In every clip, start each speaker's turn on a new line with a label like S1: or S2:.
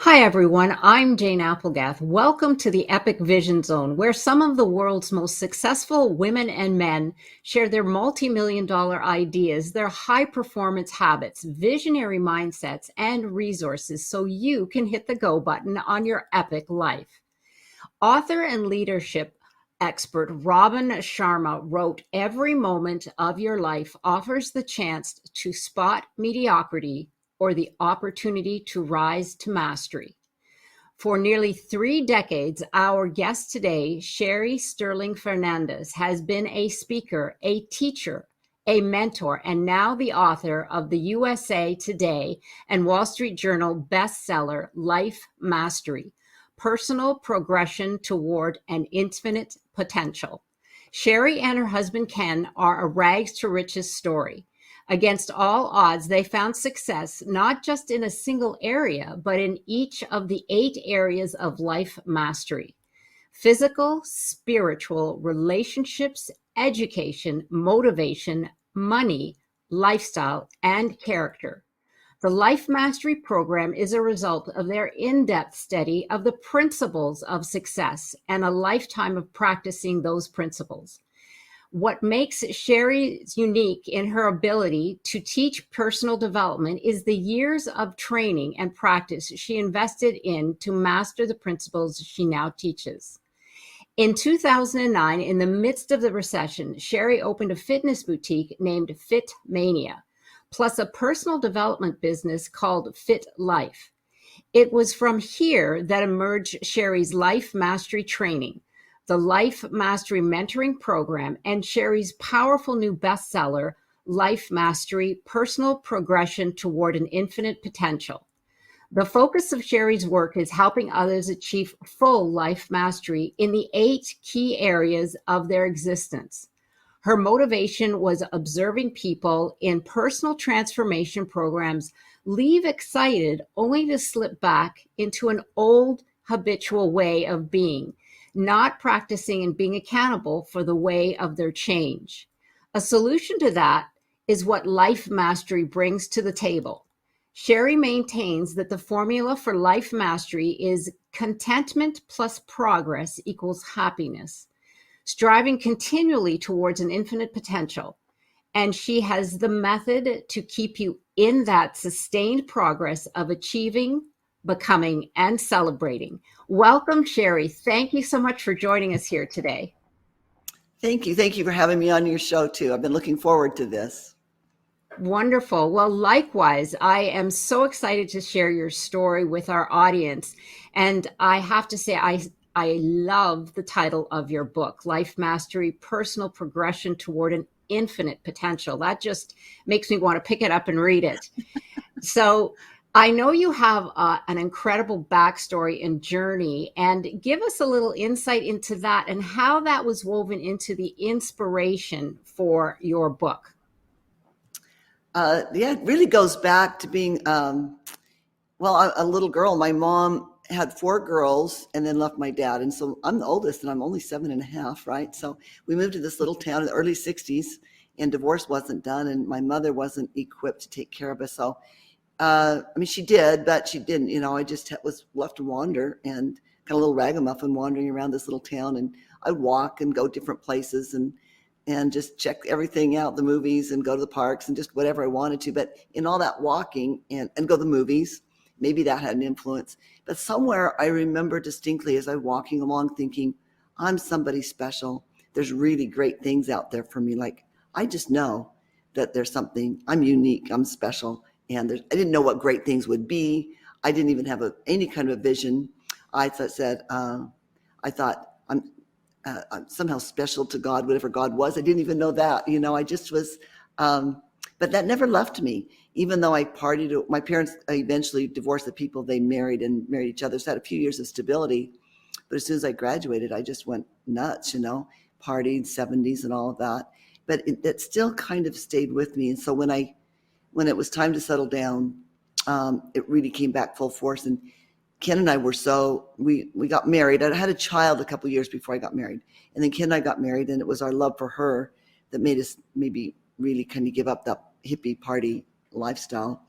S1: Hi, everyone. I'm Jane Applegath. Welcome to the Epic Vision Zone, where some of the world's most successful women and men share their multi-million dollar ideas, their high performance habits, visionary mindsets, and resources so you can hit the go button on your epic life. Author and leadership expert Robin Sharma wrote, "Every moment of your life offers the chance to spot mediocrity or the opportunity to rise to mastery." For nearly 3 decades, our guest today, Stirling Fernandez, has been a speaker, a teacher, a mentor, and now the author of the USA Today and Wall Street Journal bestseller, Life Mastery: Personal Progression Toward an Infinite Potential. Sherry and her husband Ken are a rags to riches story. Against all odds, they found success not just in a single area, but in each of the 8 areas of life mastery: physical, spiritual, relationships, education, motivation, money, lifestyle, and character. The Life Mastery Program is a result of their in-depth study of the principles of success and a lifetime of practicing those principles. What makes Sherry unique in her ability to teach personal development is the years of training and practice she invested in to master the principles she now teaches. In 2009, in the midst of the recession, Sherry opened a fitness boutique named Fit Mania, plus a personal development business called Fit Life. It was from here that emerged Sherry's Life Mastery Training, the Life Mastery Mentoring Program, and Sherry's powerful new bestseller, Life Mastery: Personal Progression Toward an Infinite Potential. The focus of Sherry's work is helping others achieve full life mastery in the 8 key areas of their existence. Her motivation was observing people in personal transformation programs leave excited only to slip back into an old habitual way of being, not practicing and being accountable for the way of their change. A solution to that is what Life Mastery brings to the table. Sherry maintains that the formula for life mastery is contentment plus progress equals happiness, striving continually towards an infinite potential. And she has the method to keep you in that sustained progress of achieving, becoming, and celebrating. Welcome, Sherry. Thank you so much for joining us here today.
S2: Thank you. Thank you for having me on your show, too. I've been looking forward to this.
S1: Wonderful. Well, likewise, I am so excited to share your story with our audience. And I have to say, I love the title of your book, Life Mastery: Personal Progression Toward an Infinite Potential. That just makes me want to pick it up and read it. So I know you have an incredible backstory and journey, and give us a little insight into that and how that was woven into the inspiration for your book.
S2: Yeah, it really goes back to being, a little girl. My mom had 4 girls and then left my dad. And so I'm the oldest and I'm only 7.5, right? So we moved to this little town in the early 60s and divorce wasn't done and my mother wasn't equipped to take care of us. So, she did, but she didn't, I just was left to wander and kind of a little ragamuffin wandering around this little town. And I'd walk and go different places and just check everything out, the movies, and go to the parks and just whatever I wanted to. But in all that walking and go to the movies, maybe that had an influence. But somewhere I remember distinctly as I'm walking along thinking, I'm somebody special. There's really great things out there for me. Like, I just know that there's something, I'm unique, I'm special. And I didn't know what great things would be. I didn't even have any kind of vision. I thought I'm somehow special to God, whatever God was. I didn't even know that, I just was, but that never left me. Even though I partied, my parents eventually divorced the people they married and married each other. So I had a few years of stability. But as soon as I graduated, I just went nuts, partied, 70s and all of that. But it still kind of stayed with me. And so when it was time to settle down, it really came back full force. And Ken and I we got married. I had a child a couple of years before I got married. And then Ken and I got married, and it was our love for her that made us maybe really kind of give up that hippie party lifestyle.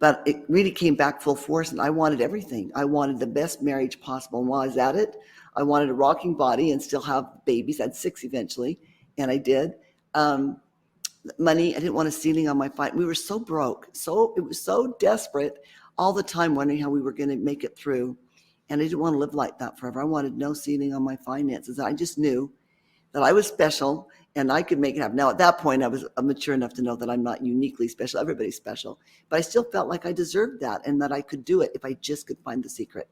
S2: but it really came back full force, and I wanted everything. I wanted the best marriage possible. And while I was at it, I wanted a rocking body and still have babies. I had 6 eventually, and I did. Um, Money, I didn't want a ceiling on my fight. We were so broke. So it was so desperate all the time, wondering how we were going to make it through. And I didn't want to live like that forever. I wanted no ceiling on my finances. I just knew that I was special and I could make it happen. Now, at that point, I was mature enough to know that I'm not uniquely special. Everybody's special. But I still felt like I deserved that and that I could do it if I just could find the secret.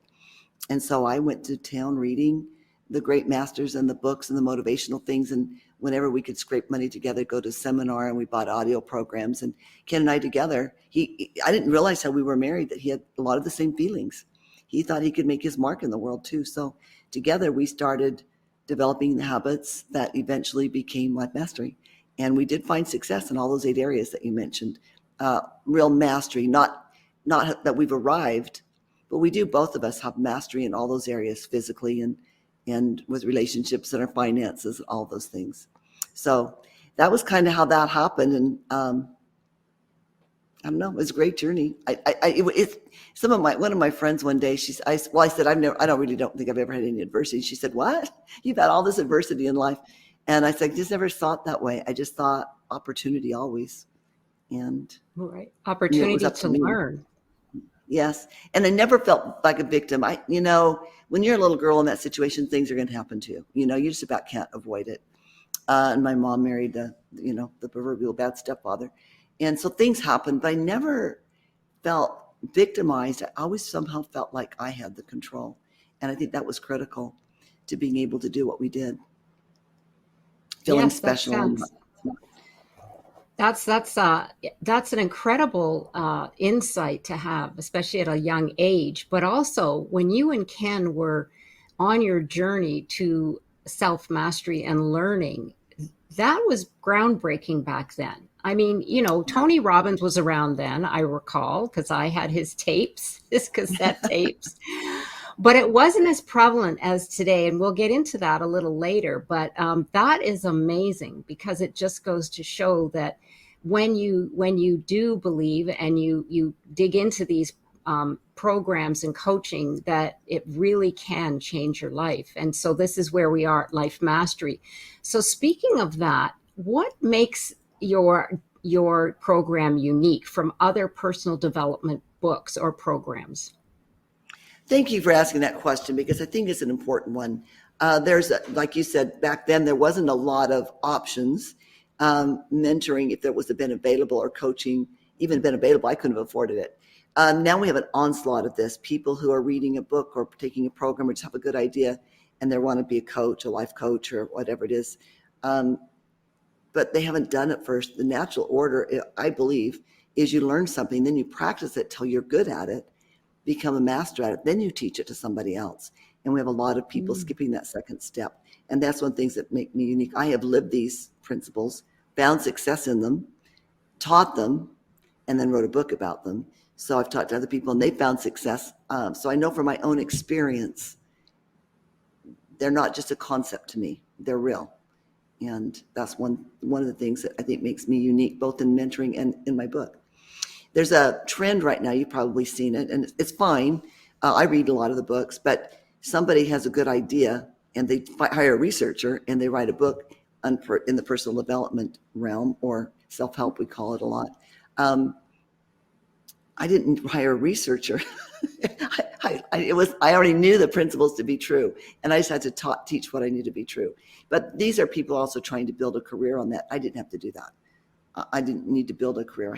S2: And so I went to town reading the great masters and the books and the motivational things. And whenever we could scrape money together, go to a seminar, and we bought audio programs. And Ken and I together, I didn't realize how we were married, that he had a lot of the same feelings. He thought he could make his mark in the world too. So together we started developing the habits that eventually became Life Mastery. And we did find success in all those 8 areas that you mentioned. Real mastery, not that we've arrived, but we do, both of us have mastery in all those areas, physically and with relationships and our finances, all those things. So that was kind of how that happened. And I don't know, it was a great journey. One of my friends one day, I said, I don't think I've ever had any adversity. She said, what? You've had all this adversity in life. And I said, I just never saw it that way. I just thought opportunity always. And
S1: right. Opportunity to learn.
S2: Yes. And I never felt like a victim. When you're a little girl in that situation, things are going to happen to you. You just about can't avoid it. And my mom married the proverbial bad stepfather. And so things happened, but I never felt victimized. I always somehow felt like I had the control. And I think that was critical to being able to do what we did. Feeling special.
S1: That's an incredible insight to have, especially at a young age. But also, when you and Ken were on your journey to self-mastery and learning, that was groundbreaking back then. I mean, Tony Robbins was around then, I recall, because I had his tapes, his cassette tapes. But it wasn't as prevalent as today, and we'll get into that a little later. But that is amazing, because it just goes to show that when you do believe and you dig into these programs and coaching, that it really can change your life. And so this is where we are at Life Mastery. So speaking of that, what makes your program unique from other personal development books or programs?
S2: Thank you for asking that question, because I think it's an important one. Like you said, back then there wasn't a lot of options. Mentoring, if there was been available, or coaching even been available, I couldn't have afforded it. Now we have an onslaught of this. People who are reading a book or taking a program or just have a good idea and they want to be a coach, a life coach, or whatever it is. But they haven't done it first. The natural order, I believe, is you learn something, then you practice it till you're good at it, become a master at it, then you teach it to somebody else. And we have a lot of people skipping that second step. And that's one of the things that make me unique. I have lived these principles, found success in them, taught them, and then wrote a book about them. So I've talked to other people and they found success. So I know from my own experience, they're not just a concept to me, they're real. And that's one of the things that I think makes me unique, both in mentoring and in my book. There's a trend right now, you've probably seen it, and it's fine. I read a lot of the books, but somebody has a good idea and they hire a researcher and they write a book in the personal development realm, or self-help, we call it a lot. I didn't hire a researcher. I already knew the principles to be true, and I just had to teach what I knew to be true. But these are people also trying to build a career on that. I didn't have to do that. I didn't need to build a career.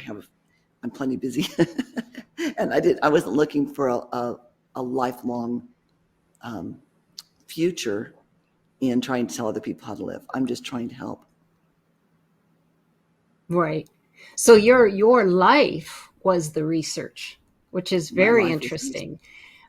S2: I'm plenty busy, and I wasn't looking for a lifelong future in trying to tell other people how to live. I'm just trying to help.
S1: Right. So your life was the research, which is very interesting,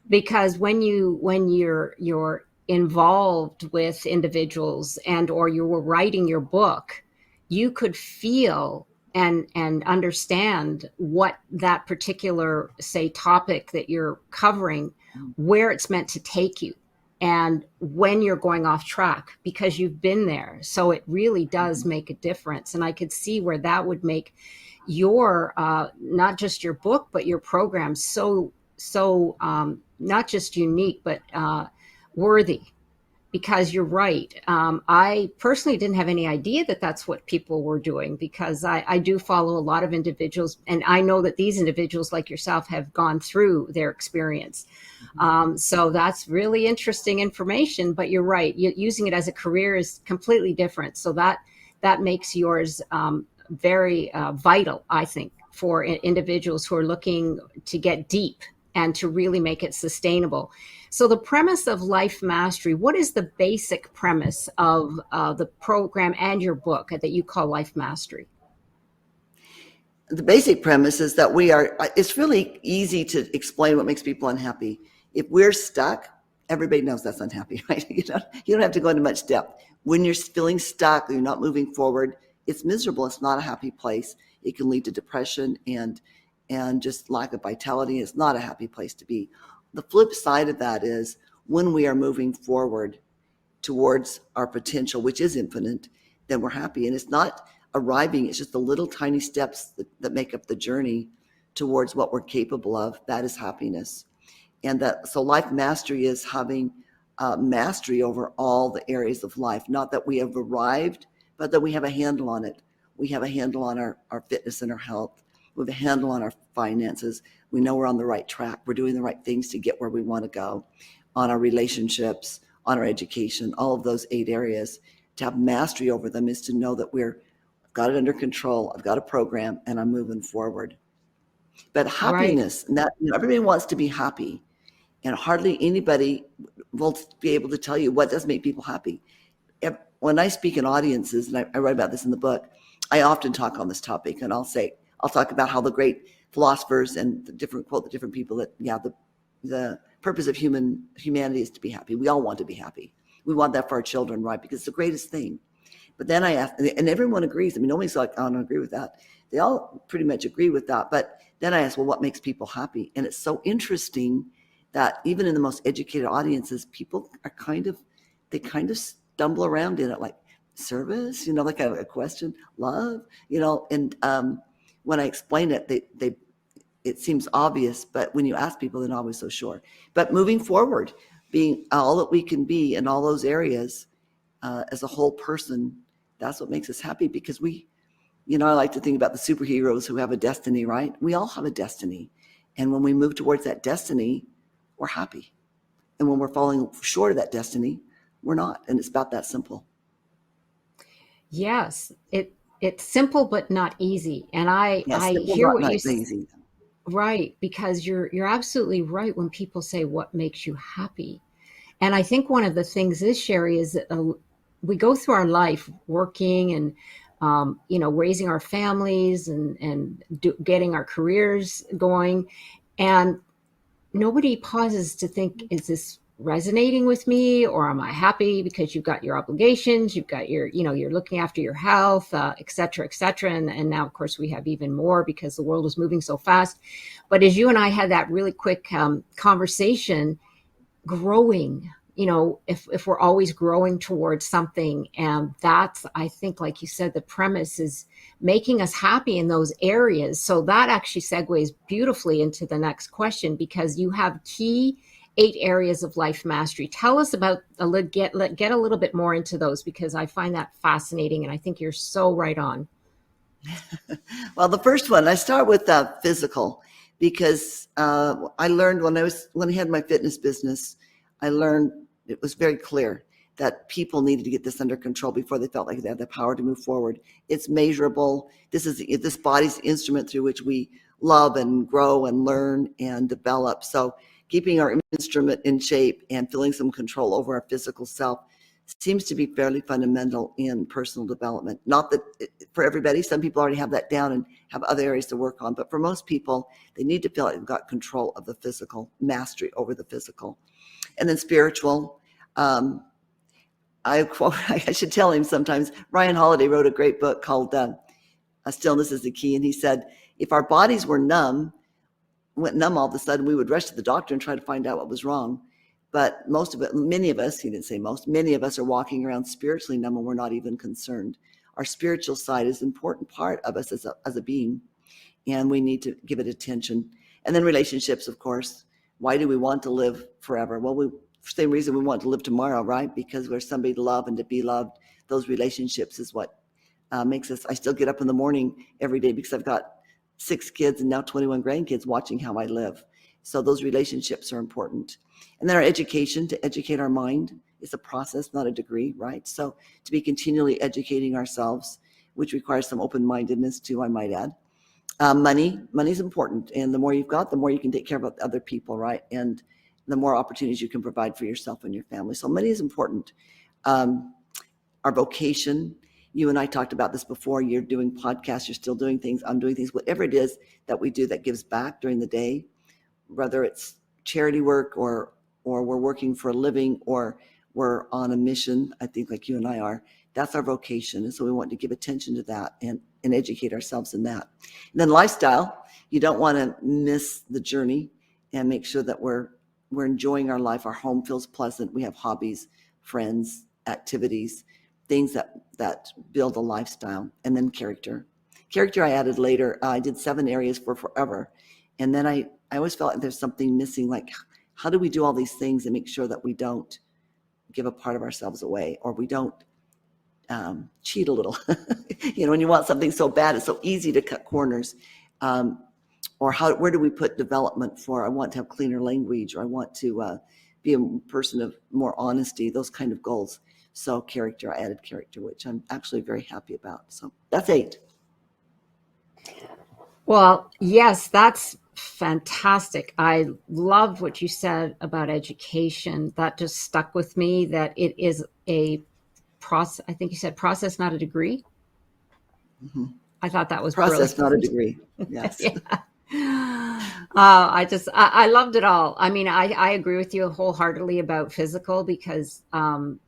S1: because when you're involved with individuals or you were writing your book, you could feel and understand what that particular, say, topic that you're covering, where it's meant to take you. and when you're going off track, because you've been there. So it really does make a difference. And I could see where that would make your not just your book, but your program so not just unique, but worthy. Because you're right. I personally didn't have any idea that that's what people were doing, because I do follow a lot of individuals, and I know that these individuals like yourself have gone through their experience. So that's really interesting information. But you're right. Using it as a career is completely different. So that makes yours very vital, I think, for individuals who are looking to get deep and to really make it sustainable. So the premise of Life Mastery, what is the basic premise of the program and your book that you call Life Mastery?
S2: The basic premise is that it's really easy to explain what makes people unhappy. If we're stuck, everybody knows that's unhappy, right? You don't have to go into much depth. When you're feeling stuck, you're not moving forward, it's miserable. It's not a happy place. It can lead to depression and just lack of vitality. It's not a happy place to be. The flip side of that is when we are moving forward towards our potential, which is infinite, then we're happy. And it's not arriving, it's just the little tiny steps that make up the journey towards what we're capable of. That is happiness. So life mastery is having mastery over all the areas of life. Not that we have arrived, but that we have a handle on it. We have a handle on our fitness and our health. We have a handle on our finances. We know we're on the right track. We're doing the right things to get where we want to go, on our relationships, on our education, all of those 8 areas. To have mastery over them is to know that I've got it under control. I've got a program and I'm moving forward. But happiness, and that, everybody wants to be happy, and hardly anybody will be able to tell you what does make people happy. When I speak in audiences, and I write about this in the book, I often talk on this topic, and I'll talk about how the great philosophers and the different people that, the purpose of humanity is to be happy. We all want to be happy. We want that for our children, right? Because it's the greatest thing. But then I ask, and everyone agrees. I mean, nobody's like, I don't agree with that. They all pretty much agree with that. But then I ask, well, what makes people happy? And it's so interesting that even in the most educated audiences, people are kind of stumble around in it, like service, like a question, love, and when I explain it, it seems obvious, but when you ask people, they're not always so sure. But moving forward, being all that we can be in all those areas as a whole person, that's what makes us happy. Because I like to think about the superheroes who have a destiny, right? We all have a destiny. And when we move towards that destiny, we're happy. And when we're falling short of that destiny, we're not. And it's about that simple.
S1: Yes, it's simple but not easy. And I
S2: Simple,
S1: hear what
S2: not
S1: you
S2: easy.
S1: right, because you're absolutely right when people say what makes you happy. And I think one of the things is, Sherry, is that we go through our life working and raising our families and getting our careers going, and nobody pauses to think, is this resonating with me, or am I happy? Because you've got your obligations, you've got you're looking after your health, et cetera, et cetera. And now, of course, we have even more because the world is moving so fast. But as you and I had that really quick conversation, growing, if we're always growing towards something, and that's, I think, like you said, the premise is making us happy in those areas. So that actually segues beautifully into the next question, because you have key 8 areas of life mastery. Tell us about get a little bit more into those, because I find that fascinating, and I think you're so right on.
S2: Well, the first one, I start with physical, because I learned when I had my fitness business, I learned it was very clear that people needed to get this under control before they felt like they had the power to move forward. It's measurable. This body's the instrument through which we love and grow and learn and develop. So keeping our instrument in shape and feeling some control over our physical self seems to be fairly fundamental in personal development. Not that for everybody, some people already have that down and have other areas to work on, but for most people, they need to feel like they've got control of the physical, mastery over the physical. And then spiritual. I should tell him sometimes, Ryan Holiday wrote a great book called Stillness is the Key. And he said, if our bodies went numb all of a sudden, we would rush to the doctor and try to find out what was wrong. But most of it, many of us, he didn't say most, many of us are walking around spiritually numb and we're not even concerned. Our spiritual side is an important part of us as a being, and we need to give it attention. And then relationships, of course. Why do we want to live forever? Well, same reason we want to live tomorrow, right? Because we're somebody to love and to be loved. Those relationships is what makes us. I still get up in the morning every day because I've got 6 kids and now 21 grandkids watching how I live. So those relationships are important. And then our education, to educate our mind, is a process, not a degree, right? So to be continually educating ourselves, which requires some open-mindedness too, I might add. Money's important. And the more you've got, the more you can take care of other people, right? And the more opportunities you can provide for yourself and your family. So money is important. Our vocation, you and I talked about this before. You're doing podcasts, you're still doing things, I'm doing things, whatever it is that we do that gives back during the day, whether it's charity work or we're working for a living or we're on a mission, I think like you and I are, that's our vocation. And so we want to give attention to that and educate ourselves in that. And then lifestyle, you don't want to miss the journey and make sure that we're enjoying our life. Our home feels pleasant. We have hobbies, friends, activities, things that build a lifestyle. And then character. Character I added later. I did 7 areas for forever. And then I always felt like there's something missing. Like, how do we do all these things and make sure that we don't give a part of ourselves away, or we don't cheat a little? When you want something so bad, it's so easy to cut corners. Or where do we put development for, I want to have cleaner language, or I want to be a person of more honesty, those kind of goals. So character, I added character, which I'm actually very happy about. So that's 8.
S1: Well, yes, that's fantastic. I love what you said about education. That just stuck with me, that it is a process. I think you said process, not a degree.
S2: Mm-hmm.
S1: I thought that was
S2: process,
S1: brilliant.
S2: not a degree. Yes.
S1: I loved it all. I mean, I agree with you wholeheartedly about physical, because I'm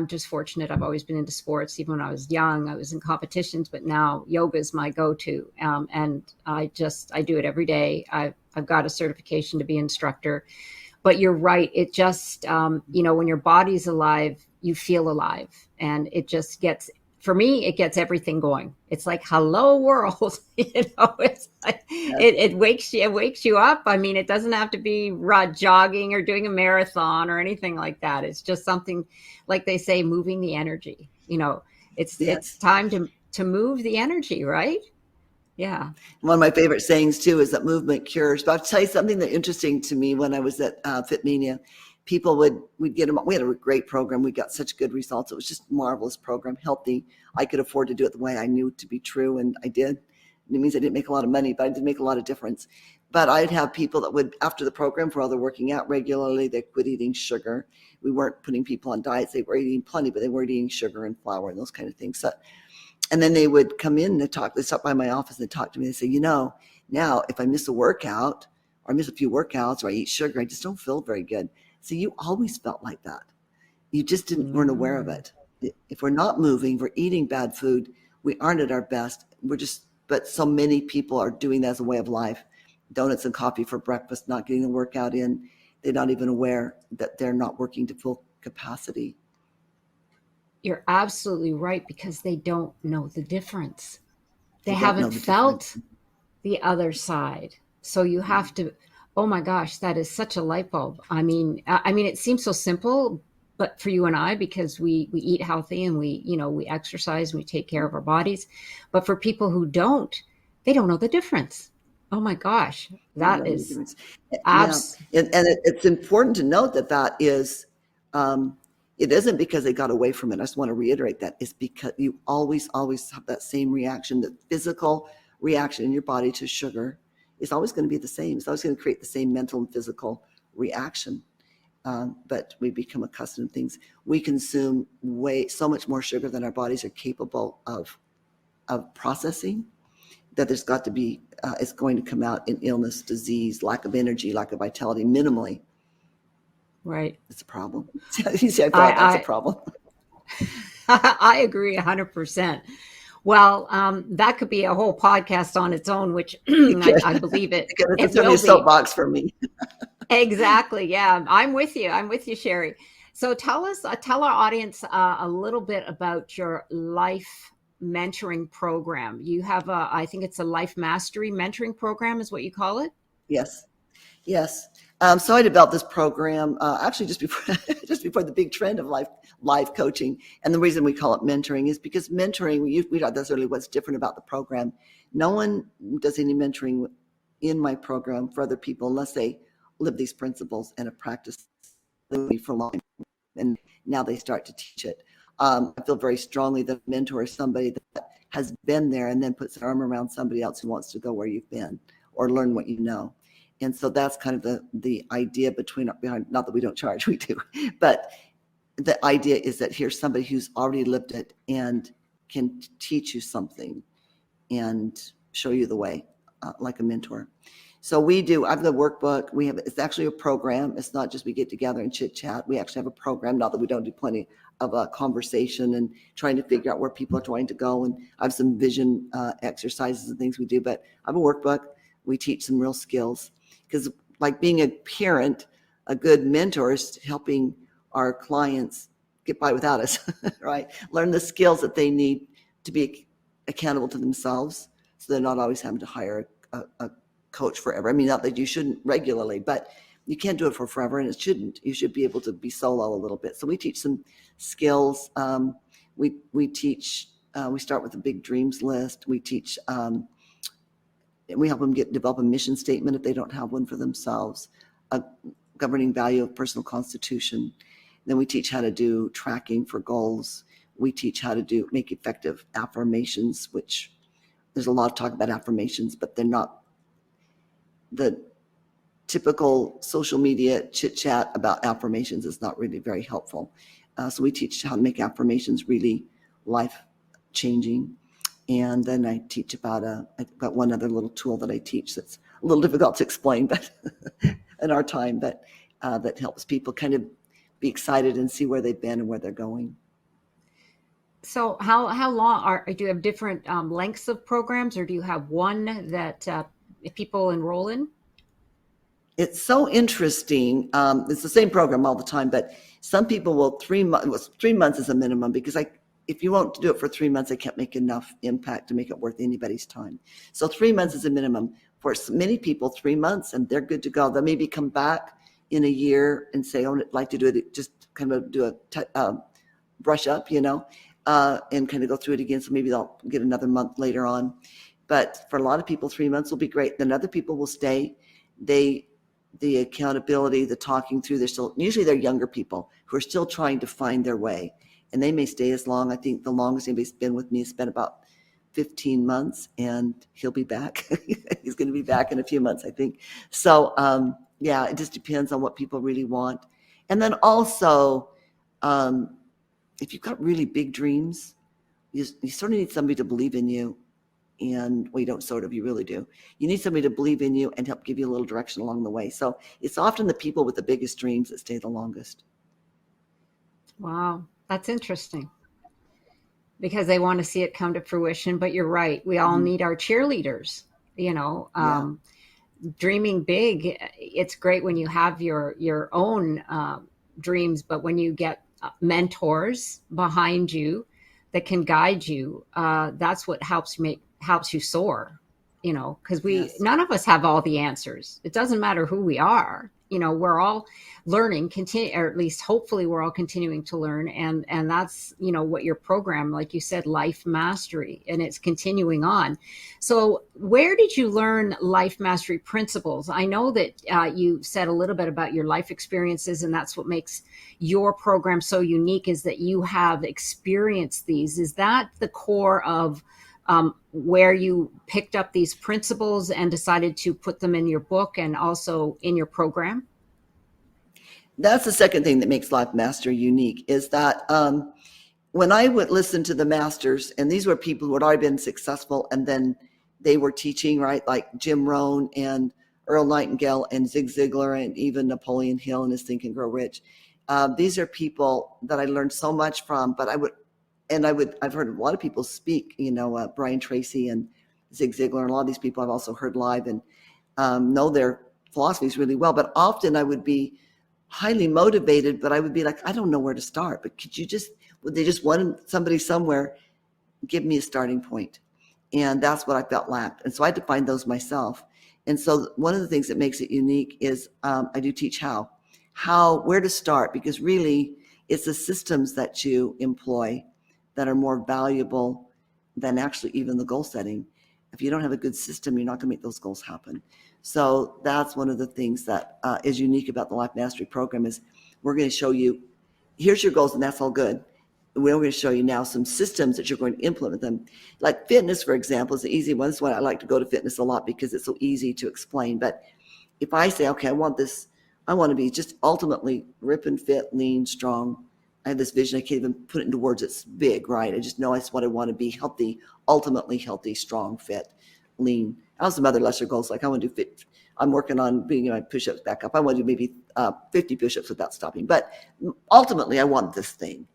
S1: just fortunate. I've always been into sports. Even when I was young, I was in competitions, but now yoga is my go-to. And I do it every day. I've got a certification to be instructor, but you're right. It just, when your body's alive, you feel alive, and it just gets, for me, it gets everything going. It's like, hello world, it's like, it wakes you up. I mean, it doesn't have to be jogging or doing a marathon or anything like that. It's just something, like they say, moving the energy. It's time to move the energy, right? Yeah.
S2: One of my favorite sayings too is that movement cures. But I'll tell you something that interesting to me when I was at Fitmania. People we'd get them. We had a great program. We got such good results. It was just a marvelous program, healthy. I could afford to do it the way I knew to be true, and I did. And it means I didn't make a lot of money, but I did make a lot of difference. But I'd have people that would, after the program, for all they're working out regularly, they quit eating sugar. We weren't putting people on diets. They were eating plenty, but they weren't eating sugar and flour and those kind of things. So, and then they would come in and they stop by my office and talk to me. They say, now if I miss a workout or I miss a few workouts or I eat sugar, I just don't feel very good. So you always felt like that. You just weren't aware of it. If we're not moving, we're eating bad food, we aren't at our best. But so many people are doing that as a way of life. Donuts and coffee for breakfast, not getting the workout in. They're not even aware that they're not working to full capacity.
S1: You're absolutely right, because they don't know the difference. They haven't felt the other side. So you have to, oh my gosh, that is such a light bulb. I mean, it seems so simple, but for you and I, because we eat healthy and we exercise and we take care of our bodies. But for people who don't, they don't know the difference. Oh my gosh, that is
S2: and it's important to note that is, it isn't because they got away from it. I just want to reiterate that. It's because you always have that same reaction, the physical reaction in your body to sugar is always going to be the same. It's always going to create the same mental and physical reaction. But we become accustomed to things. We consume so much more sugar than our bodies are capable of processing, that there's got to be, it's going to come out in illness, disease, lack of energy, lack of vitality, minimally.
S1: Right.
S2: It's a problem. You see, I thought that's a problem.
S1: I agree 100%. Well, that could be a whole podcast on its own, which I believe it.
S2: It's going to be a soapbox for me.
S1: Exactly. Yeah, I'm with you. I'm with you, Sherry. So tell our audience a little bit about your life mentoring program. You have I think it's a life mastery mentoring program, is what you call it.
S2: Yes. Yes. So I developed this program actually just before just before the big trend of life coaching. And the reason we call it mentoring is because mentoring, we thought that's really what's different about the program. No one does any mentoring in my program for other people unless they live these principles and have practiced them for a long time. And now they start to teach it. I feel very strongly that a mentor is somebody that has been there and then puts their arm around somebody else who wants to go where you've been or learn what you know. And so that's kind of the idea behind, not that we don't charge, we do, but the idea is that here's somebody who's already lived it and can teach you something and show you the way, like a mentor. So I have the workbook. It's actually a program. It's not just we get together and chit chat. We actually have a program, not that we don't do plenty of conversation and trying to figure out where people are trying to go. And I have some vision exercises and things we do, but I have a workbook. We teach some real skills because like being a parent, a good mentor is helping our clients get by without us, right? Learn the skills that they need to be accountable to themselves so they're not always having to hire a coach forever. I mean, not that you shouldn't regularly, but you can't do it for forever, and it shouldn't. You should be able to be solo a little bit. So we teach some skills. We teach. We start with a big dreams list. We teach. We help them develop a mission statement if they don't have one for themselves. A governing value of personal constitution. Then we teach how to do tracking for goals. We teach how to make effective affirmations, which there's a lot of talk about affirmations, but they're not the typical social media chit chat about affirmations is not really very helpful. So we teach how to make affirmations really life changing. And then I teach I've got one other little tool that I teach that's a little difficult to explain, but in our time, but that helps people kind of be excited and see where they've been and where they're going.
S1: So how long do you have different lengths of programs, or do you have one that people enroll in?
S2: It's so interesting. It's the same program all the time, but some people will 3 months. 3 months is a minimum because if you won't do it for 3 months, I can't make enough impact to make it worth anybody's time. So 3 months is a minimum for many people. 3 months and they're good to go. They'll maybe come back in a year and say, "Oh, I'd like to do it." Just kind of do a brush up, and kind of go through it again. So maybe they'll get another month later on. But for a lot of people, 3 months will be great. Then other people will stay. The accountability, the talking through, usually they're younger people who are still trying to find their way, and they may stay as long. I think the longest anybody's been with me has been about 15 months, and he'll be back. He's going to be back in a few months, I think. So, yeah, it just depends on what people really want. And then also, if you've got really big dreams, you sort of need somebody to believe in you. And well, you don't sort of, you really do. You need somebody to believe in you and help give you a little direction along the way. So it's often the people with the biggest dreams that stay the longest.
S1: Wow, that's interesting because they want to see it come to fruition. But you're right, we all
S2: Mm-hmm.
S1: need our cheerleaders. You know,
S2: Yeah.
S1: dreaming big. It's great when you have your own dreams, but when you get mentors behind you that can guide you, that's what helps you soar. You know, because
S2: Yes.
S1: none of us have all the answers. It doesn't matter who we are. You know, we're all learning, continue, or at least hopefully we're all continuing to learn, and that's what your program, like you said, life mastery, and it's continuing on. So, where did you learn life mastery principles? I know that you said a little bit about your life experiences, and that's what makes your program so unique is that you have experienced these. Is that the core of where you picked up these principles and decided to put them in your book and also in your program?
S2: That's the second thing that makes Life Master unique is that when I would listen to the masters, and these were people who had already been successful, and then they were teaching, right? Like Jim Rohn and Earl Nightingale and Zig Ziglar and even Napoleon Hill and his Think and Grow Rich. These are people that I learned so much from, but I've heard a lot of people speak, Brian Tracy and Zig Ziglar, and a lot of these people I've also heard live and know philosophies really well, but often I would be highly motivated, but I would be like, I don't know where to start. But would they just want somebody somewhere give me a starting point? And that's what I felt lacked. And so I had to find those myself. And so one of the things that makes it unique is I do teach where to start, because really it's the systems that you employ that are more valuable than actually even the goal setting. If you don't have a good system, you're not going to make those goals happen. So that's one of the things that is unique about the Life Mastery Program is we're going to show you, here's your goals, and that's all good. We're going to show you now some systems that you're going to implement them. Like fitness, for example, is the easy one. That's why I like to go to fitness a lot, because it's so easy to explain. But if I say, okay, I want to be just ultimately rip and fit, lean, strong. I have this vision. I can't even put it into words. It's big, right? I just know that's what I want to be: healthy, ultimately healthy, strong, fit, lean. I have some other lesser goals, like I want to do fit. I'm working on bringing my push-ups back up. I want to do maybe 50 push-ups without stopping. But ultimately, I want this thing.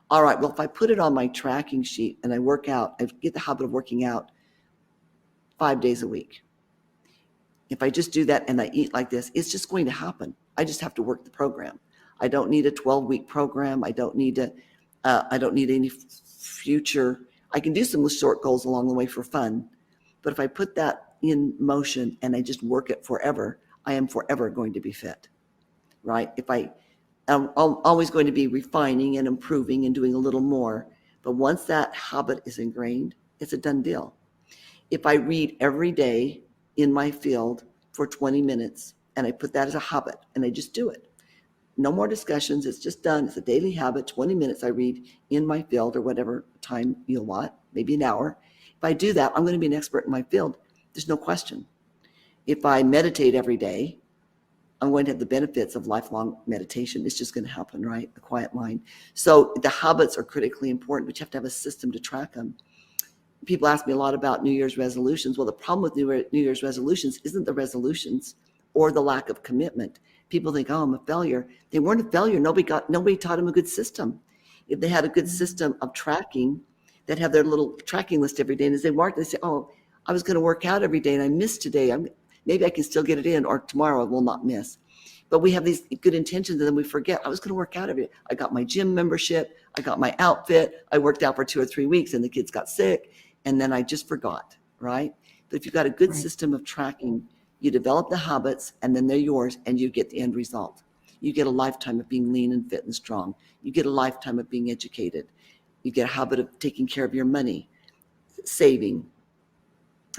S2: All right, well, if I put it on my tracking sheet and I work out, I get the habit of working out 5 days a week. If I just do that and I eat like this, it's just going to happen. I just have to work the program. I don't need a 12-week program. I don't need any future. I can do some short goals along the way for fun. But if I put that in motion and I just work it forever, I am forever going to be fit, right? I'm always going to be refining and improving and doing a little more. But once that habit is ingrained, it's a done deal. If I read every day in my field for 20 minutes and I put that as a habit and I just do it, no more discussions, it's just done. It's a daily habit. 20 minutes I read in my field, or whatever time you'll want, maybe an hour. If I do that, I'm going to be an expert in my field. There's no question. If I meditate every day, I'm going to have the benefits of lifelong meditation. It's just going to happen, right? A quiet mind. So the habits are critically important, but you have to have a system to track them. People ask me a lot about New Year's resolutions. Well, the problem with New Year's resolutions isn't the resolutions or the lack of commitment. People think, oh, I'm a failure. They weren't a failure. Nobody taught them a good system. If they had a good system of tracking, they'd have their little tracking list every day. And as they mark, they say, oh, I was going to work out every day and I missed today. Maybe I can still get it in, or tomorrow I will not miss. But we have these good intentions and then we forget, I was going to work out every day. I got my gym membership. I got my outfit. I worked out for 2 or 3 weeks and the kids got sick. And then I just forgot, right? But if you've got a good system of tracking, you develop the habits and then they're yours and you get the end result. You get a lifetime of being lean and fit and strong. You get a lifetime of being educated. You get a habit of taking care of your money, saving,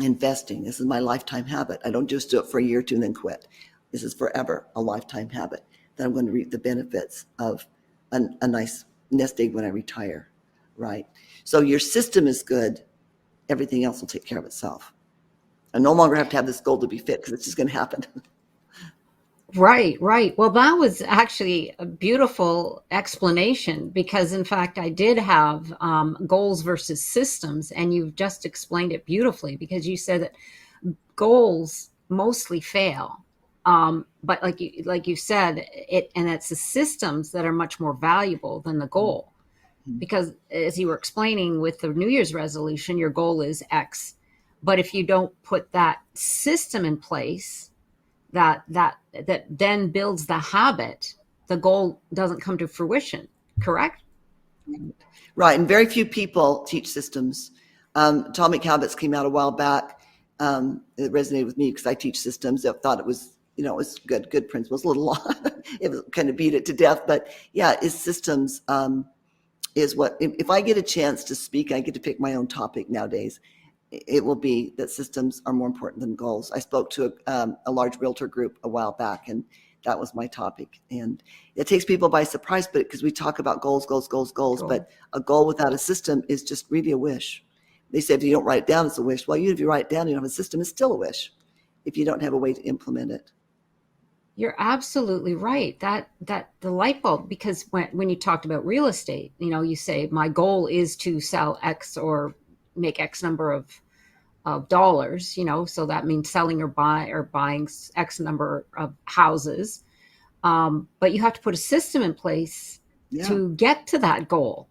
S2: investing. This is my lifetime habit. I don't just do it for a year or two and then quit. This is forever a lifetime habit that I'm going to reap the benefits of a nice nest egg when I retire, right? So your system is good. Everything else will take care of itself. I no longer have to have this goal to be fit, because it's just going to happen.
S1: Right, right. Well, that was actually a beautiful explanation, because, in fact, I did have goals versus systems, and you've just explained it beautifully, because you said that goals mostly fail. But like you said, it's the systems that are much more valuable than the goal. Because as you were explaining with the New Year's resolution, your goal is X. But if you don't put that system in place, that then builds the habit, the goal doesn't come to fruition, correct?
S2: Right. And very few people teach systems. Atomic Habits came out a while back. It resonated with me because I teach systems. I thought it was good principles, a little long. It was kind of beat it to death. But yeah, it's systems is what, if I get a chance to speak, I get to pick my own topic nowadays. It will be that systems are more important than goals. I spoke to a large realtor group a while back, and that was my topic. And it takes people by surprise, but because we talk about goals, but a goal without a system is just really a wish. They say if you don't write it down, it's a wish. Well, even if you write it down, you don't have a system, it's still a wish if you don't have a way to implement it.
S1: You're absolutely right. That the light bulb, because when you talked about real estate, you say my goal is to sell X or make X number of dollars, so that means selling or buying X number of houses. But you have to put a system in place to get to that goal.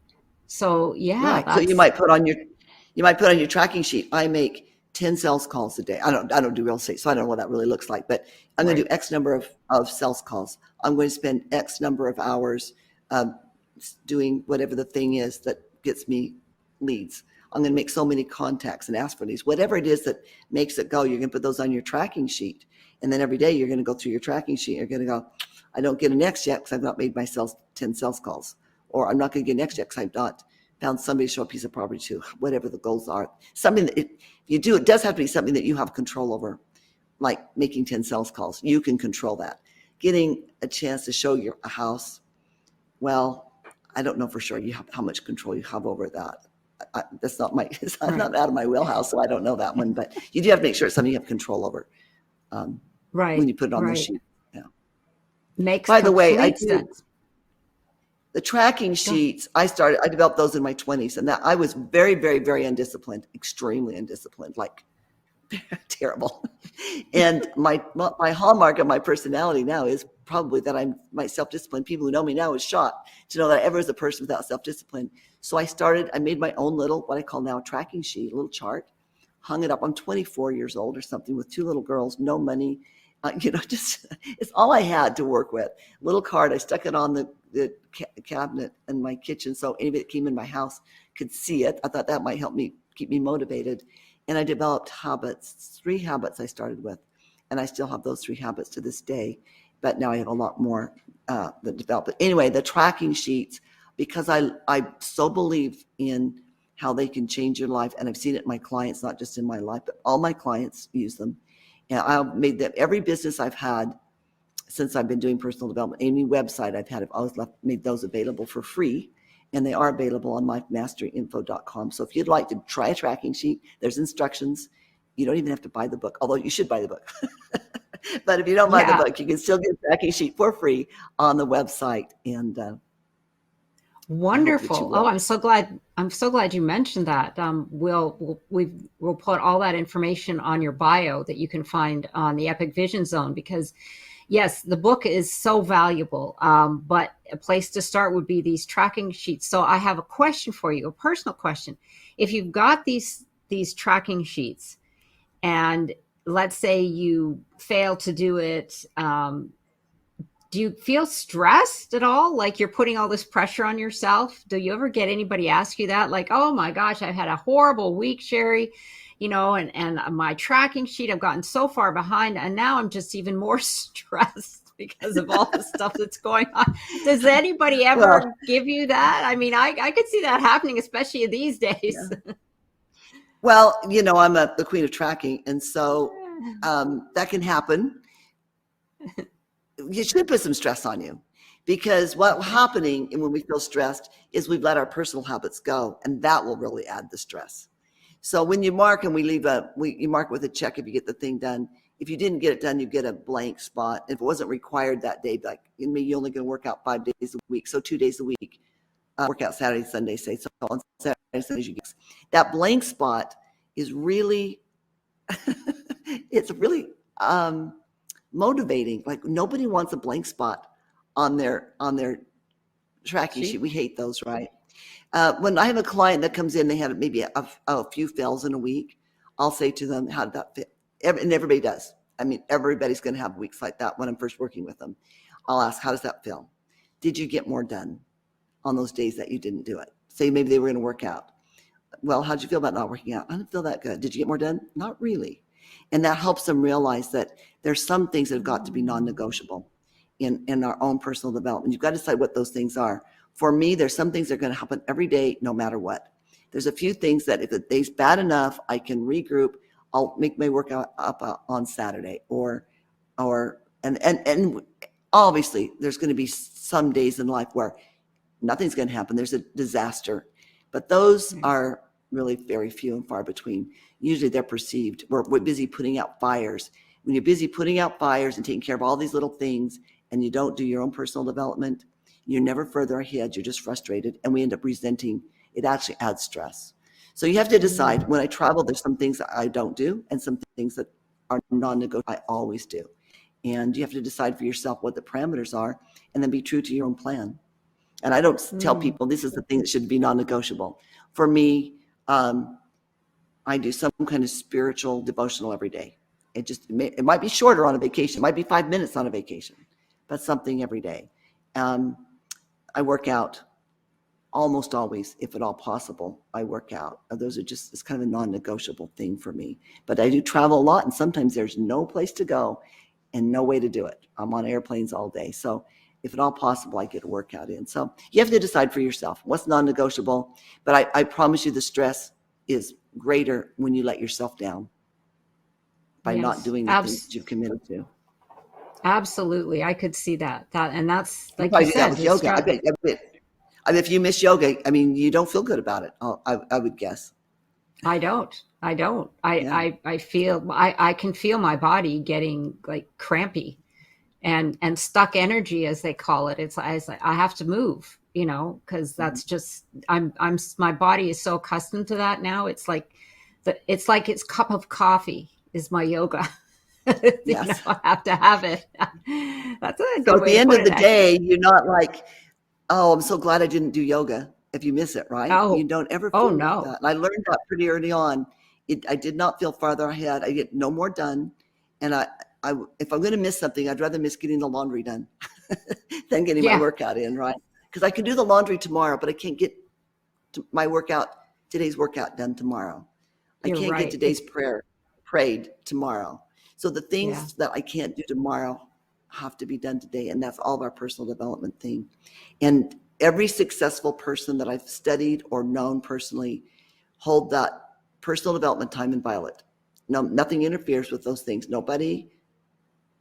S1: So
S2: right. So you might put on your tracking sheet, I make 10 sales calls a day. I don't do real estate, so I don't know what that really looks like, but I'm going to do X number of sales calls. I'm going to spend X number of hours doing whatever the thing is that gets me leads. I'm going to make so many contacts and ask for these. Whatever it is that makes it go, you're going to put those on your tracking sheet. And then every day you're going to go through your tracking sheet. You're going to go, I don't get an X yet because I've not made my 10 sales calls. Or I'm not going to get an X yet because I've not found somebody to show a piece of property to, whatever the goals are. Something that if you do, it does have to be something that you have control over, like making 10 sales calls. You can control that. Getting a chance to show a house, well, I don't know for sure how much control you have over that. That's not I'm not out of my wheelhouse, so I don't know that one. But you do have to make sure it's something you have control over when you put it on the sheet. Yeah.
S1: Makes
S2: By the way,
S1: sense.
S2: The tracking sheets, I developed those in my 20s, and that I was very, very, very undisciplined, extremely undisciplined, like terrible. And my hallmark of my personality now is probably that my self-discipline. People who know me now is shocked to know that I ever was a person without self-discipline. So I made my own little, what I call now a tracking sheet, a little chart, hung it up. I'm 24 years old or something with 2 little girls, no money, just it's all I had to work with. Little card, I stuck it on the cabinet in my kitchen so anybody that came in my house could see it. I thought that might help me keep me motivated. And I developed habits, 3 habits I started with. And I still have those 3 habits to this day. But now I have a lot more that developed. But anyway, the tracking sheets, because I so believe in how they can change your life. And I've seen it in my clients, not just in my life, but all my clients use them. And I've made them, every business I've had since I've been doing personal development, any website I've had, I've always made those available for free. And they are available on mymasteryinfo.com. So if you'd like to try a tracking sheet, there's instructions. You don't even have to buy the book, although you should buy the book. But if you don't buy the book, you can still get a tracking sheet for free on the website. And
S1: wonderful. Oh, I'm so glad you mentioned that. We'll put all that information on your bio that you can find on the Epic Vision Zone, because yes, the book is so valuable. But a place to start would be these tracking sheets. So I have a question for you, a personal question. If you've got these tracking sheets and let's say you fail to do it, do you feel stressed at all? Like you're putting all this pressure on yourself? Do you ever get anybody ask you that? Like, oh my gosh, I've had a horrible week, Sherry, and my tracking sheet, I've gotten so far behind and now I'm just even more stressed because of all the stuff that's going on. Does anybody ever give you that? I mean, I could see that happening, especially these days.
S2: Yeah. Well, I'm the queen of tracking. And so that can happen. You should put some stress on you, because what's happening when we feel stressed is we've let our personal habits go, and that will really add the stress. So when you mark and you mark with a check if you get the thing done. If you didn't get it done, you get a blank spot. If it wasn't required that day, like in me, you're only going to work out 5 days a week, so 2 days a week. Work out Saturday, Sunday, say. So on Saturday, Sunday, you get that blank spot is really, it's really motivating. Like nobody wants a blank spot on their tracking sheet. We hate those, right? When I have a client that comes in, they have maybe a few fails in a week. I'll say to them, how did that fit? And everybody does. I mean, everybody's going to have weeks like that when I'm first working with them. I'll ask, how does that feel? Did you get more done on those days that you didn't do it? Say maybe they were going to work out. Well, how'd you feel about not working out? I didn't feel that good. Did you get more done? Not really. And that helps them realize that there's some things that have got to be non-negotiable in our own personal development. You've got to decide what those things are. For me, there's some things that are going to happen every day, no matter what. There's a few things that if the day's bad enough, I can regroup. I'll make my workout up on Saturday, and obviously there's going to be some days in life where nothing's going to happen. There's a disaster, but those are really very few and far between. Usually they're perceived. We're busy putting out fires. When you're busy putting out fires and taking care of all these little things and you don't do your own personal development, you're never further ahead. You're just frustrated, and we end up resenting. It actually adds stress. So you have to decide. When I travel, there's some things that I don't do and some things that are non-negotiable I always do. And you have to decide for yourself what the parameters are and then be true to your own plan. And I don't tell people this is the thing that should be non-negotiable. For me, I I do some kind of spiritual devotional every day. It might be shorter on a vacation. It might be 5 minutes on a vacation, but something every day. I work out almost always, if at all possible. I work out. It's kind of a non-negotiable thing for me. But I do travel a lot, and sometimes there's no place to go and no way to do it. I'm on airplanes all day. So if at all possible, I get a workout in. So you have to decide for yourself what's non-negotiable. But I promise you the stress is greater when you let yourself down by not doing the things that you've committed to.
S1: Absolutely. I could see that. And that's
S2: You
S1: like
S2: probably
S1: you
S2: do that
S1: said,
S2: with
S1: the
S2: yoga. I
S1: stress.
S2: bet. I mean, if you miss yoga, I mean, you don't feel good about it. I would guess.
S1: I don't.
S2: Yeah.
S1: I can feel my body getting like crampy and stuck energy, as they call it. It's like I have to move, because that's just my body is so accustomed to that now. It's cup of coffee is my yoga.
S2: Yes.
S1: I have to have it. That's a
S2: So
S1: good
S2: at
S1: way
S2: the
S1: to
S2: end
S1: put
S2: of
S1: it,
S2: the
S1: actually.
S2: day, you're not like, oh, I'm so glad I didn't do yoga if you miss it, right? You
S1: Oh,
S2: don't ever
S1: oh
S2: feel like
S1: no.
S2: that. And I learned that pretty early on. I did not feel farther ahead. I get no more done. And if I'm going to miss something, I'd rather miss getting the laundry done than getting my
S1: Yeah,
S2: workout in, right? Because I can do the laundry tomorrow, but I can't get today's workout done tomorrow. I
S1: you're
S2: can't get
S1: right.
S2: today's prayer prayed tomorrow. So the
S1: Yeah.
S2: things that I can't do tomorrow have to be done today. And that's all of our personal development thing. And every successful person that I've studied or known personally hold that personal development time in violet. No, nothing interferes with those things. Nobody.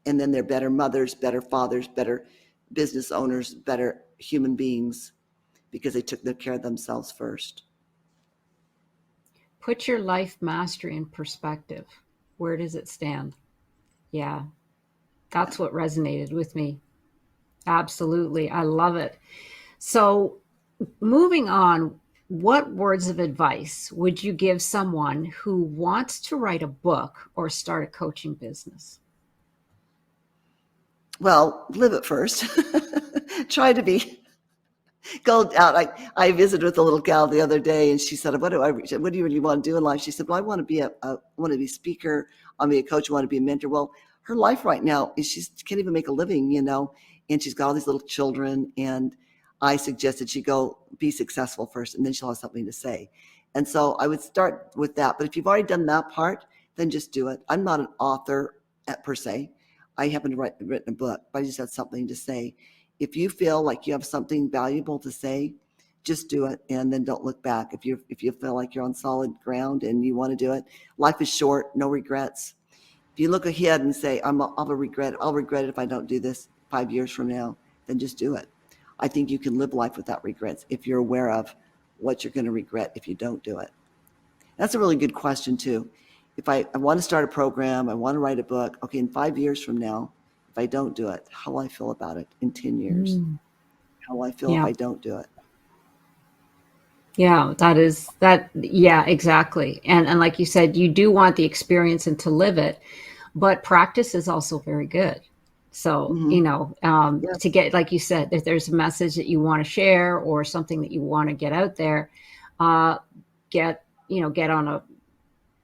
S2: And then they're better mothers, better fathers, better business owners, better human beings because they took care of themselves first.
S1: Put your life mastery in perspective. Where does it stand? Yeah,
S2: Yeah.
S1: that's what resonated with me. Absolutely. I love it. So, moving on, what words of advice would you give someone who wants to write a book or start a coaching business?
S2: Well, live it first. Try to be go out. I visited with a little gal the other day, and she said, "What do you really want to do in life?" She said, "Well, I want to be I want to be a speaker. I want to be a coach. I want to be a mentor." Well, her life right now is she can't even make a living, and she's got all these little children. And I suggested she go be successful first, and then she'll have something to say. And so I would start with that. But if you've already done that part, then just do it. I'm not an author per se. I haven't written a book, but I just had something to say. If you feel like you have something valuable to say, just do it and then don't look back. If you feel like you're on solid ground and you want to do it, life is short, no regrets. If you look ahead and say, I'll regret it if I don't do this 5 years from now, then just do it. I think you can live life without regrets if you're aware of what you're going to regret if you don't do it. That's a really good question too. If I want to start a program, I want to write a book, okay, in 5 years from now, if I don't do it, how will I feel about it in 10 years?
S1: Mm,
S2: How will I feel if
S1: yeah.
S2: I don't do it?
S1: Yeah, that is that. Yeah, exactly. And like you said, you do want the experience and to live it, but practice is also very good. So,
S2: Mm-hmm. Yeah.
S1: to get, like you said, if there's a message that you want to share or something that you want to get out there, uh, get on a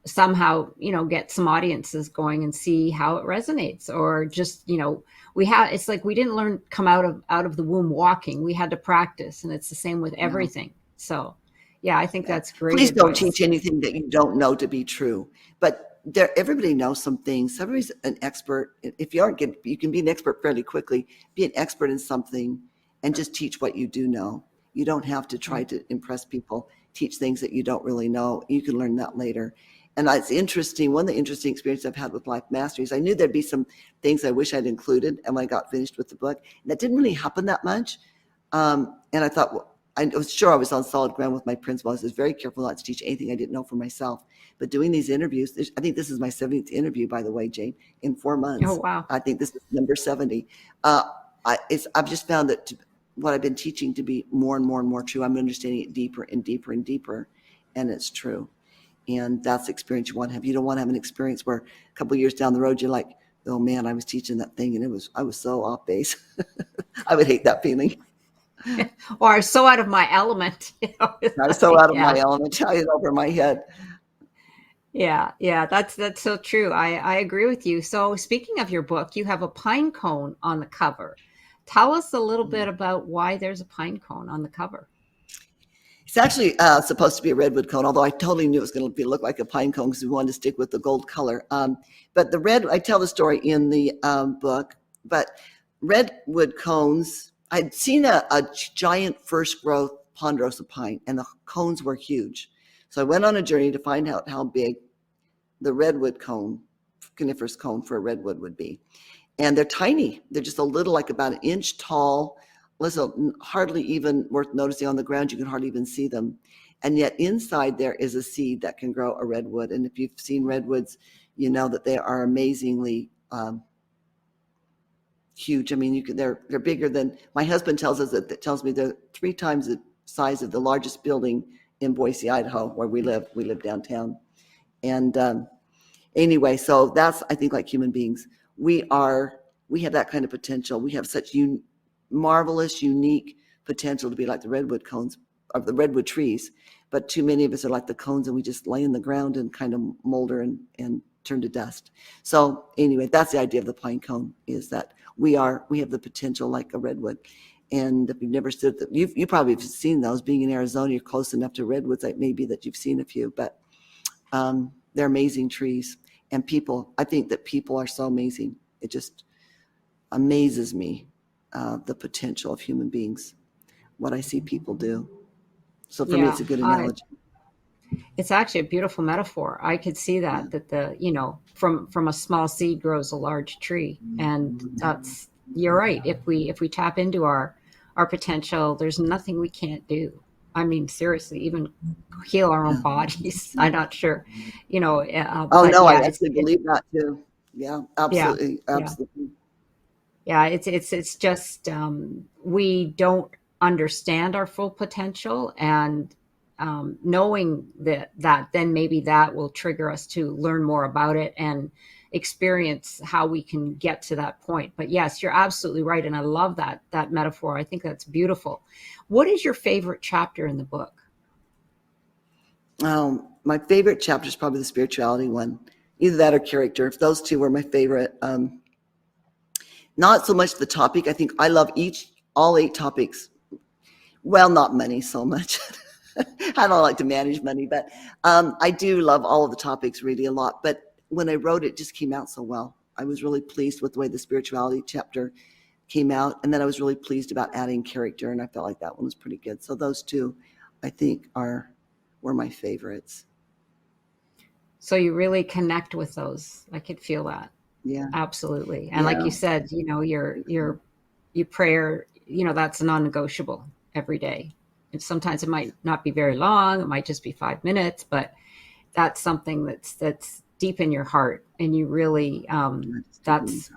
S1: somehow, get some audiences going and see how it resonates, or just, it's like we didn't come out of the womb walking. We had to practice, and it's the same with
S2: Yeah.
S1: everything. So, yeah, I think
S2: Yeah.
S1: that's great
S2: Please don't
S1: advice.
S2: teach anything that you don't know to be true. But everybody knows some things. Everybody's an expert. If you aren't good, you can be an expert fairly quickly. Be an expert in something and just teach what you do know. You don't have to try
S1: Right.
S2: to impress people. Teach things that you don't really know. You can learn that later. And it's interesting. One of the interesting experiences I've had with Life Masteries, I knew there'd be some things I wish I'd included, and when I got finished with the book, and that didn't really happen that much. And I thought, well, I was sure I was on solid ground with my principal. I was very careful not to teach anything I didn't know for myself. But doing these interviews, I think this is my 70th interview, by the way, Jane, in 4 months.
S1: Oh, wow.
S2: I think this is number 70. Uh, I've just found that what I've been teaching to be more and more and more true. I'm understanding it deeper and deeper and deeper, and it's true. And that's the experience you want to have. You don't want to have an experience where a couple of years down the road, you're like, oh man, I was teaching that thing and I was so off base. I would hate that feeling.
S1: Or so out of my element. It's
S2: I was so
S1: like,
S2: out of my
S1: yeah.
S2: element, Italian over my head.
S1: Yeah, that's so true. I agree with you. So speaking of your book, you have a pine cone on the cover. Tell us a little bit about why there's a pine cone on the cover.
S2: It's actually supposed to be a redwood cone, although I totally knew it was going to look like a pine cone because we wanted to stick with the gold color. But the red, I tell the story in the book, but redwood cones, I'd seen a giant first growth ponderosa pine, and the cones were huge. So I went on a journey to find out how big the redwood cone, coniferous cone for a redwood would be. And they're tiny. They're just a little, like about an inch tall. Listen, hardly even worth noticing on the ground. You can hardly even see them. And yet inside there is a seed that can grow a redwood. And if you've seen redwoods, you know that they are amazingly huge. I mean, they're bigger than, my husband tells us that tells me they're 3 times the size of the largest building in Boise, Idaho, where we live. We live downtown. And anyway, so that's, I think, like human beings, we have that kind of potential. We have such marvelous, unique potential to be like the redwood cones of the redwood trees. But too many of us are like the cones, and we just lay in the ground and kind of molder and turn to dust. So anyway, that's the idea of the pine cone, is that we have the potential like a redwood. And if you've never stood, you probably have seen those. Being in Arizona, you're close enough to redwoods, like maybe that you've seen a few, but they're amazing trees. And people, I think that people are so amazing. It just amazes me, the potential of human beings, what I see people do. So for me,
S1: Yeah,
S2: it's a good analogy.
S1: it's actually a beautiful metaphor. I could see
S2: Yeah.
S1: that from a small seed grows a large tree, and that's you're right. If we tap into our potential, there's nothing we can't do. I mean, seriously, even heal our own
S2: Yeah.
S1: bodies. I'm not sure,
S2: Oh
S1: but
S2: no, I
S1: yeah,
S2: actually believe that too. Yeah,
S1: yeah,
S2: absolutely,
S1: yeah.
S2: absolutely.
S1: Yeah, it's just we don't understand our full potential, and knowing that then maybe that will trigger us to learn more about it and experience how we can get to that point. But yes, you're absolutely right, and I love that metaphor. I think that's beautiful. What is your favorite chapter in the book?
S2: My favorite chapter is probably the spirituality one. Either that or character. If those two were my favorite. Not so much the topic. I think I love all 8 topics. Well, not money so much. I don't like to manage money, but I do love all of the topics really a lot. But when I wrote it, it just came out so well. I was really pleased with the way the spirituality chapter came out. And then I was really pleased about adding character. And I felt like that one was pretty good. So those two, I think, were my favorites.
S1: So you really connect with those. I could feel that.
S2: Yeah.
S1: Absolutely. And like
S2: Yeah.
S1: you said, your prayer, that's non-negotiable every day. And sometimes it might not be very long, it might just be 5 minutes, but that's something that's deep in your heart, and you really that's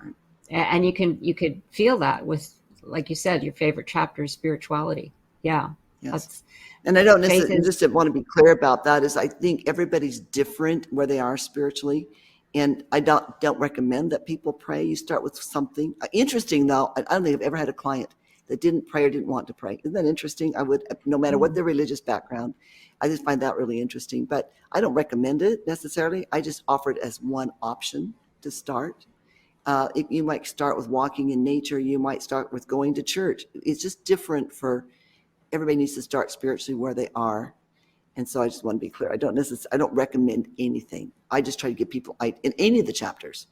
S1: and you could feel that with, like you said, your favorite chapter is spirituality. Yeah,
S2: Yes.
S1: that's
S2: And I don't
S1: faith
S2: necessarily,
S1: is.
S2: just to want to be clear about that, is I think everybody's different where they are spiritually. And I don't recommend that people pray. You start with something. Interesting though, I don't think I've ever had a client that didn't pray or didn't want to pray. Isn't that interesting? I would, no matter what their religious background, I just find that really interesting. But I don't recommend it necessarily. I just offer it as one option to start. You might start with walking in nature. You might start with going to church. It's just different for everybody. Needs to start spiritually where they are. And so I just want to be clear. I don't recommend anything. I just try to give people, in any of the chapters,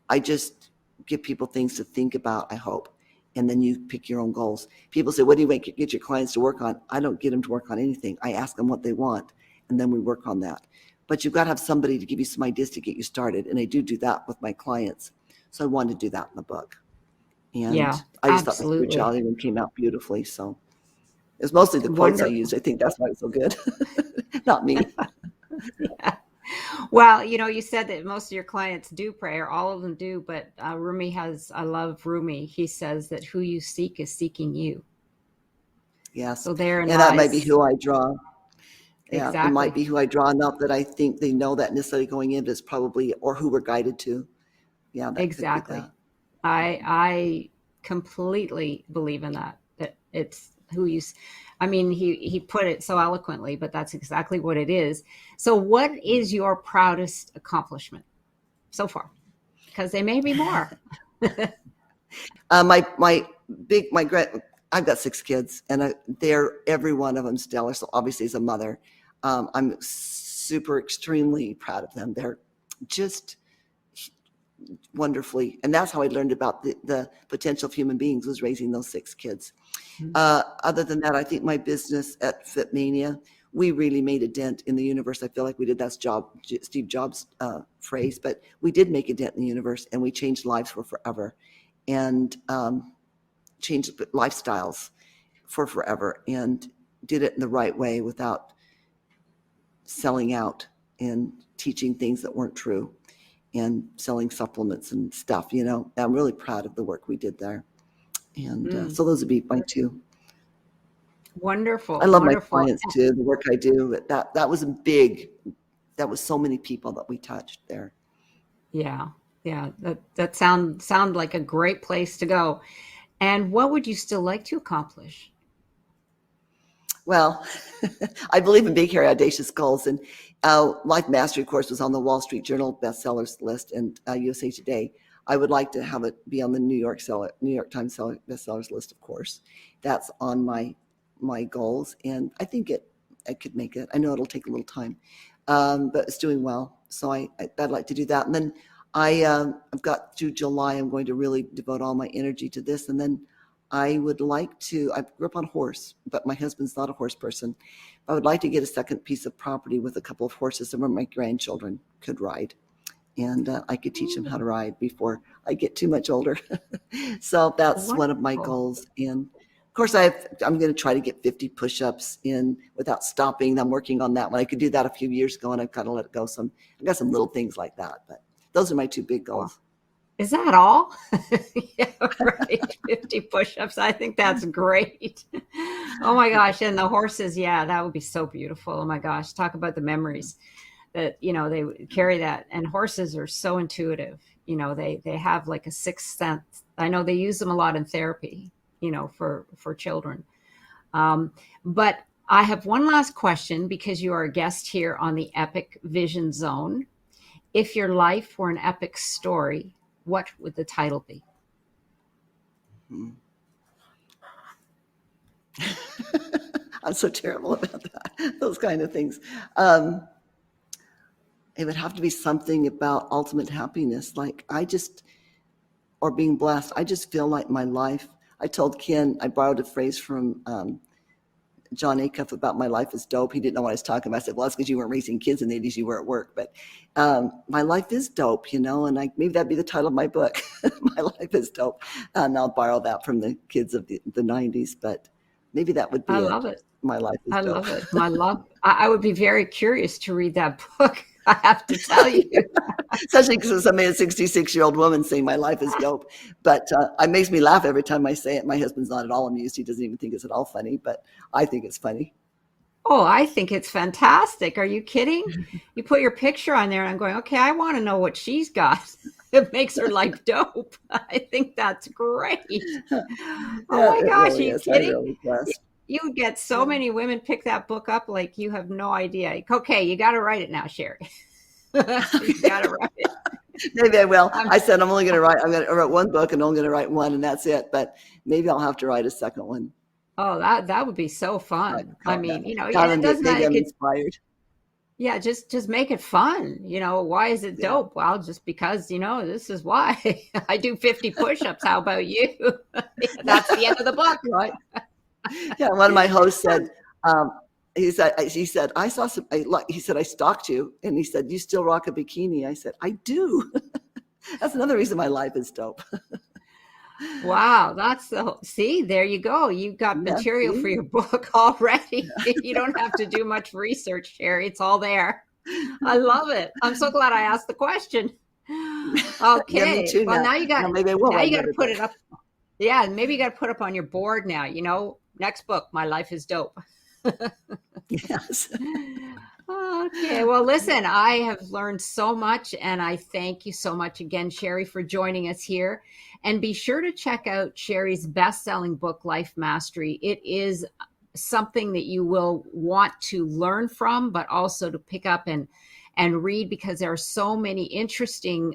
S2: I just give people things to think about, I hope. And then you pick your own goals. People say, what do you get your clients to work on? I don't get them to work on anything. I ask them what they want, and then we work on that. But you've got to have somebody to give you some ideas to get you started. And I do that with my clients. So I wanted to do that in the book. And
S1: Yeah,
S2: I just thought my
S1: absolutely.
S2: spirituality one came out beautifully. So it's mostly the quotes I
S1: Wonderful.
S2: used. I think that's why it's so good. Not me.
S1: Yeah. Well, you said that most of your clients do pray, or all of them do, but Rumi has, I love Rumi. He says that who you seek is seeking you.
S2: Yes.
S1: So therein
S2: And that might be
S1: lies
S2: who I draw. Yeah. It might
S1: exactly,
S2: be who I draw. Not that I think they know that necessarily going in, but it's probably, or who we're guided to. Yeah, that could be that.
S1: exactly. I completely believe in that. That it's I mean, he put it so eloquently, but that's exactly what it is. So what is your proudest accomplishment so far? Because there may be more.
S2: My big my grand I've got 6 kids, and they're every one of them stellar. So obviously, as a mother, I'm super extremely proud of them. They're just wonderfully, and that's how I learned about the potential of human beings, was raising those 6 kids. Other than that, I think my business at Fitmania, we really made a dent in the universe. I feel like we did. That's Steve Jobs' phrase, but we did make a dent in the universe, and we changed lives for forever, and changed lifestyles for forever, and did it in the right way without selling out and teaching things that weren't true and selling supplements and stuff. I'm really proud of the work we did there. And so those would be my two.
S1: Wonderful,
S2: I love my
S1: wonderful.
S2: clients too, the work I do. That was big. That was so many people that we touched there.
S1: Yeah, yeah. That sound like a great place to go. And what would you still like to accomplish?
S2: Well, I believe in big, hairy, audacious goals. And Life Mastery course was on the Wall Street Journal bestsellers list and USA Today. I would like to have it be on the New York Times bestsellers list, of course. That's on my goals, and I think I could make it. I know it'll take a little time, but it's doing well. So I'd like to do that. And then I've got through July. I'm going to really devote all my energy to this, and then I would like to. I grew up on a horse, but my husband's not a horse person. I would like to get a second piece of property with a couple of horses, and where my grandchildren could ride, and I could teach them how to ride before I get too much older. So that's one of my
S1: Wonderful.
S2: goals. And of course, I'm going to try to get 50 push-ups in without stopping. I'm working on that one. I could do that a few years ago, and I've got to let it go. I've got some little things like that, but those are my two big goals.
S1: Is that all? Yeah, right. 50 push-ups. I think that's great. Oh my gosh. And the horses, yeah, that would be so beautiful. Oh my gosh. Talk about the memories that, they carry that. And horses are so intuitive. They have like a sixth sense. I know they use them a lot in therapy, for children. But I have one last question, because you are a guest here on the Epic Vision Zone. If your life were an epic story, what would the title be?
S2: I'm so terrible about that, those kind of things. It would have to be something about ultimate happiness, or being blessed. I just feel like my life. I told Ken, I borrowed a phrase from John Acuff about my life is dope. He didn't know what I was talking about. I said, well, that's because you weren't raising kids in the 80s, you were at work. But my life is dope, and maybe that'd be the title of my book. My life is dope. And I'll borrow that from the kids of the 90s, but maybe that would be
S1: I
S2: it.
S1: love it.
S2: My life is
S1: I
S2: dope.
S1: love it. I would be very curious to read that book. I have to tell you.
S2: Especially because I'm a 66-year-old woman saying my life is dope. But it makes me laugh every time I say it. My husband's not at all amused. He doesn't even think it's at all funny, but I think it's funny.
S1: Oh, I think it's fantastic. Are you kidding? You put your picture on there and I'm going, okay, I want to know what she's got. It makes her life dope. I think that's great. Oh
S2: Yeah,
S1: my
S2: it
S1: gosh, are
S2: really
S1: you
S2: is. I'm
S1: kidding?
S2: really blessed.
S1: You would get so
S2: Yeah.
S1: many women pick that book up like you have no idea. Okay, you got to write it now, Sherry. You got to write it.
S2: Maybe I will.
S1: I'm,
S2: I said I'm going to write one book and I'm going to write one, and that's it. But maybe I'll have to write a second one.
S1: oh, that would be so fun. I mean, it doesn't
S2: Maybe
S1: it
S2: I'm
S1: could,
S2: inspired.
S1: yeah, just make it fun. Why is it
S2: Yeah.
S1: dope? Well, just because, this is why. I do 50 push-ups. How about you? That's the end of the book, right?
S2: Yeah. One of my hosts said, he said, I saw some, he said, I stalked you. And he said, you still rock a bikini. I said, I do. That's another reason my life is dope.
S1: Wow, see, there you go. You've got
S2: Yeah,
S1: material for
S2: see?
S1: your book already. You don't have to do much research, Sherry. It's all there. I love it. I'm so glad I asked the question.
S2: Yeah, me
S1: Okay.
S2: too
S1: Well,
S2: now. Now maybe I will
S1: now
S2: write
S1: you got to
S2: another
S1: put
S2: book.
S1: it up. Yeah, maybe you got to put up on your board now, next book, My Life is Dope.
S2: Yes.
S1: Okay. Well, listen, I have learned so much, and I thank you so much again, Sherry, for joining us here. And be sure to check out Sherry's best-selling book, Life Mastery. It is something that you will want to learn from, but also to pick up and read, because there are so many interesting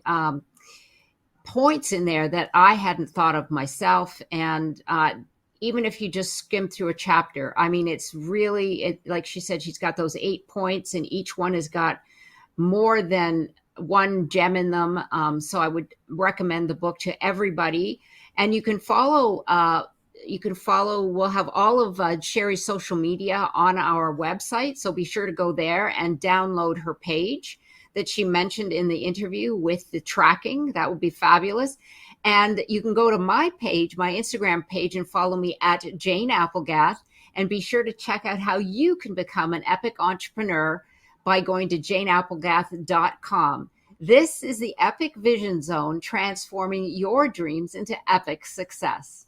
S1: points in there that I hadn't thought of myself. And even if you just skim through a chapter, I mean, it's really, like she said, she's got those 8 points, and each one has got more than one gem in them. So I would recommend the book to everybody. And you can follow, we'll have all of Sherry's social media on our website. So be sure to go there and download her page that she mentioned in the interview with the tracking. That would be fabulous. And you can go to my page, my Instagram page, and follow me at Jane Applegath. And be sure to check out how you can become an epic entrepreneur by going to janeapplegath.com. This is the Epic Vision Zone, transforming your dreams into epic success.